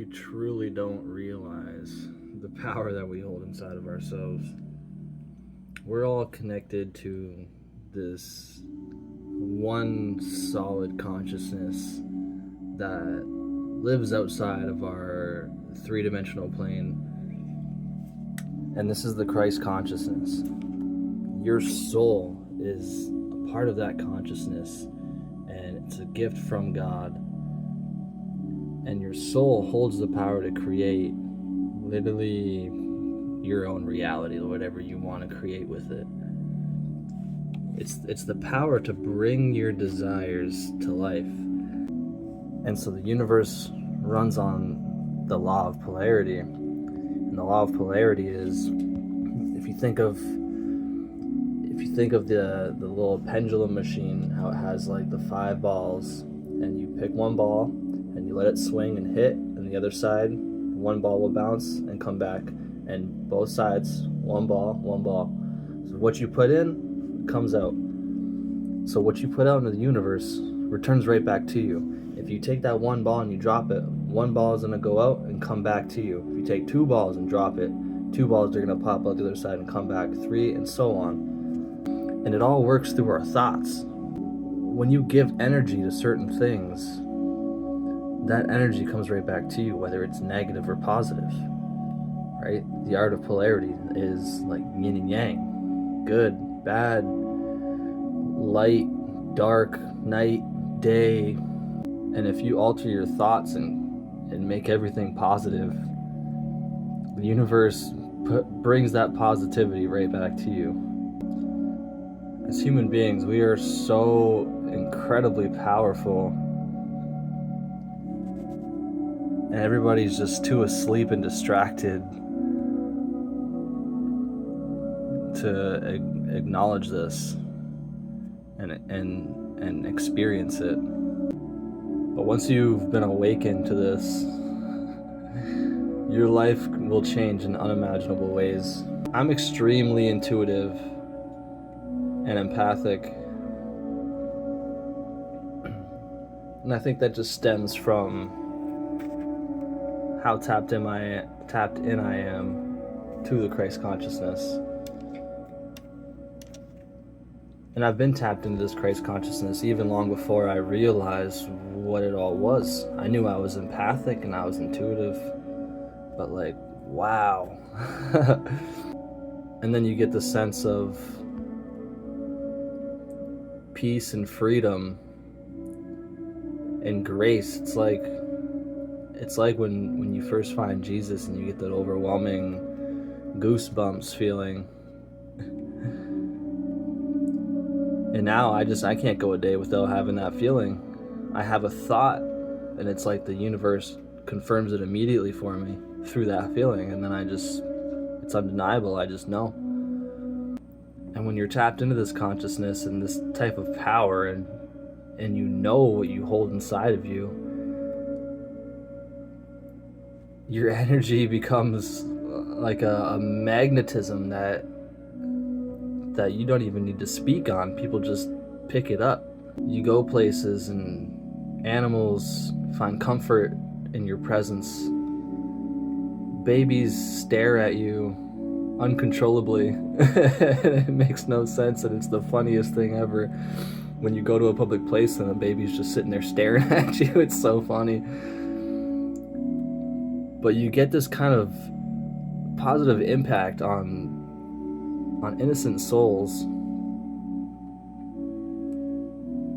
we truly don't realize the power that we hold inside of ourselves. We're all connected to this one solid consciousness that lives outside of our three-dimensional plane. And this is the Christ consciousness. Your soul is a part of that consciousness, and it's a gift from God. And your soul holds the power to create literally your own reality, whatever you want to create with it. It's the power to bring your desires to life. And so the universe runs on the law of polarity. And the law of polarity is, if you think of the little pendulum machine, how it has like the 5 balls, and you pick one ball and you let it swing and hit, and the other side, one ball will bounce and come back, and both sides, one ball. So what you put in comes out. So what you put out into the universe returns right back to you. If you take that one ball and you drop it, one ball is going to go out and come back to you. If you take 2 balls and drop it, 2 balls are going to pop out the other side and come back, 3, and so on. And it all works through our thoughts. When you give energy to certain things, that energy comes right back to you, whether it's negative or positive, right? The art of polarity is like yin and yang, good, bad, light, dark, night, day. And if you alter your thoughts and make everything positive, the universe brings that positivity right back to you. As human beings, we are so incredibly powerful, and everybody's just too asleep and distracted to acknowledge this and experience it. But once you've been awakened to this, your life will change in unimaginable ways. I'm extremely intuitive and empathic, and I think that just stems from how tapped in I am to the Christ consciousness. And I've been tapped into this Christ consciousness even long before I realized what it all was. I knew I was empathic and I was intuitive, but like, wow. And then you get the sense of peace and freedom and grace. It's like when you first find Jesus and you get that overwhelming goosebumps feeling. And now I can't go a day without having that feeling. I have a thought and it's like the universe confirms it immediately for me through that feeling, and then it's undeniable, I just know. And when you're tapped into this consciousness and this type of power, and you know what you hold inside of you, your energy becomes like a magnetism that you don't even need to speak on. People just pick it up. You go places and animals find comfort in your presence. Babies stare at you uncontrollably. It makes no sense, and it's the funniest thing ever when you go to a public place and a baby's just sitting there staring at you. It's so funny. But you get this kind of positive impact on innocent souls,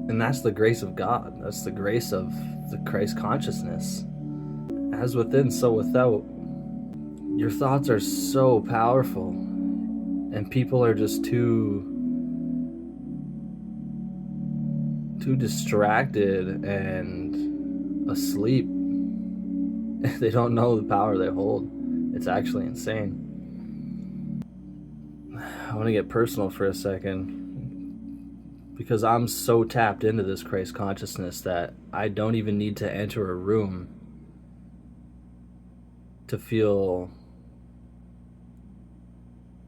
and that's the grace of God. That's the grace of the Christ consciousness. As within, so without. Your thoughts are so powerful, and people are just too distracted and asleep. They don't know the power they hold. It's actually insane. I want to get personal for a second, because I'm so tapped into this Christ consciousness that I don't even need to enter a room to feel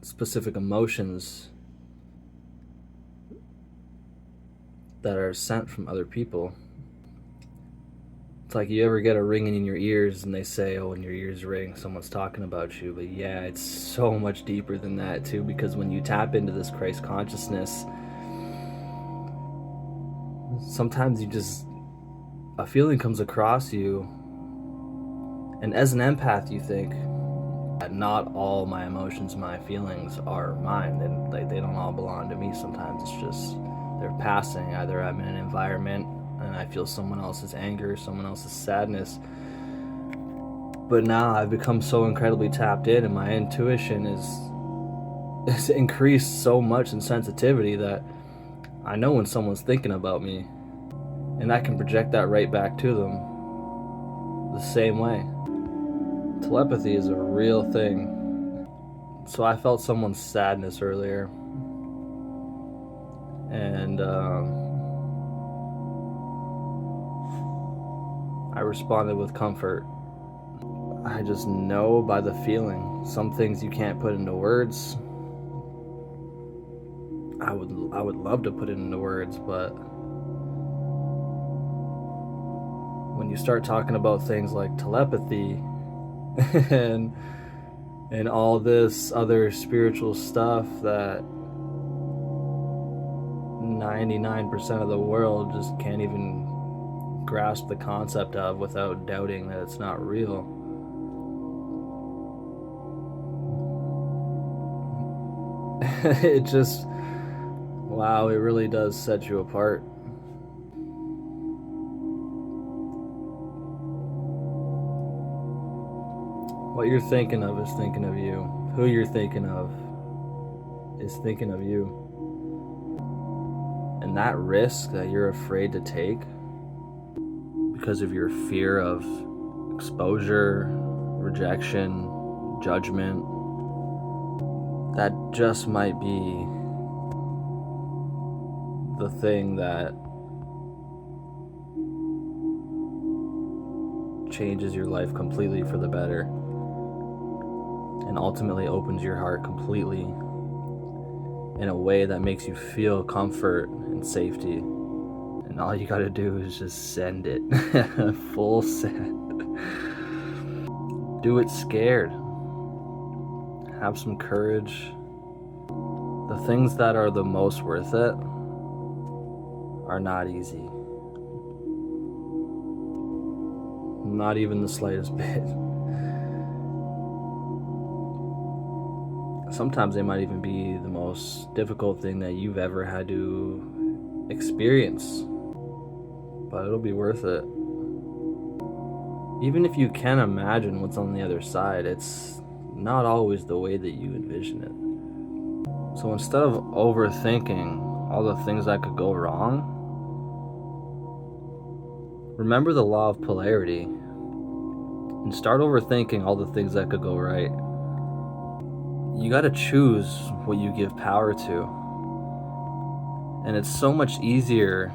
specific emotions that are sent from other people. It's like you ever get a ringing in your ears and they say, oh, when your ears ring, someone's talking about you. But yeah, it's so much deeper than that too, because when you tap into this Christ consciousness, sometimes a feeling comes across you, and as an empath you think that not all my emotions, my feelings are mine, and they don't all belong to me. Sometimes it's just they're passing. Either I'm in an environment and I feel someone else's anger, someone else's sadness, but now I've become so incredibly tapped in, and my intuition is increased so much in sensitivity that I know when someone's thinking about me, and I can project that right back to them the same way. Telepathy is a real thing. So I felt someone's sadness earlier, and I responded with comfort. I just know by the feeling. Some things you can't put into words. I would love to put it into words, but when you start talking about things like telepathy and all this other spiritual stuff that 99% of the world just can't even grasp the concept of without doubting that it's not real. It just, wow, it really does set you apart. What you're thinking of is thinking of you. Who you're thinking of is thinking of you. And that risk that you're afraid to take because of your fear of exposure, rejection, judgment, that just might be the thing that changes your life completely for the better, and ultimately opens your heart completely in a way that makes you feel comfort and safety. And all you gotta do is just send it. Full send. Do it scared. Have some courage. The things that are the most worth it are not easy. Not even the slightest bit. Sometimes they might even be the most difficult thing that you've ever had to experience. But it'll be worth it. Even if you can imagine what's on the other side, it's not always the way that you envision it. So instead of overthinking all the things that could go wrong, remember the law of polarity and start overthinking all the things that could go right. You gotta choose what you give power to. And it's so much easier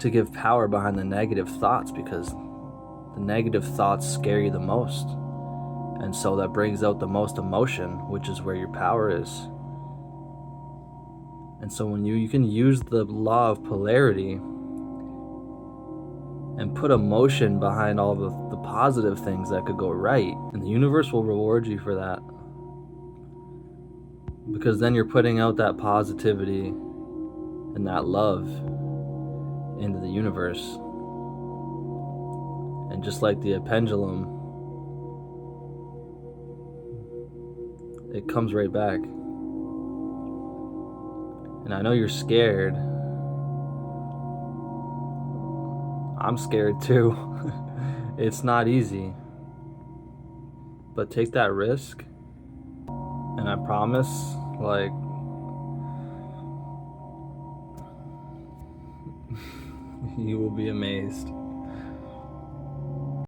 to give power behind the negative thoughts, because the negative thoughts scare you the most. And so that brings out the most emotion, which is where your power is. And so when you can use the law of polarity and put emotion behind all the positive things that could go right, and the universe will reward you for that. Because then you're putting out that positivity and that love into the universe. And just like the pendulum, it comes right back. And I know you're scared. I'm scared too. It's not easy. But take that risk, and I promise, like, you will be amazed.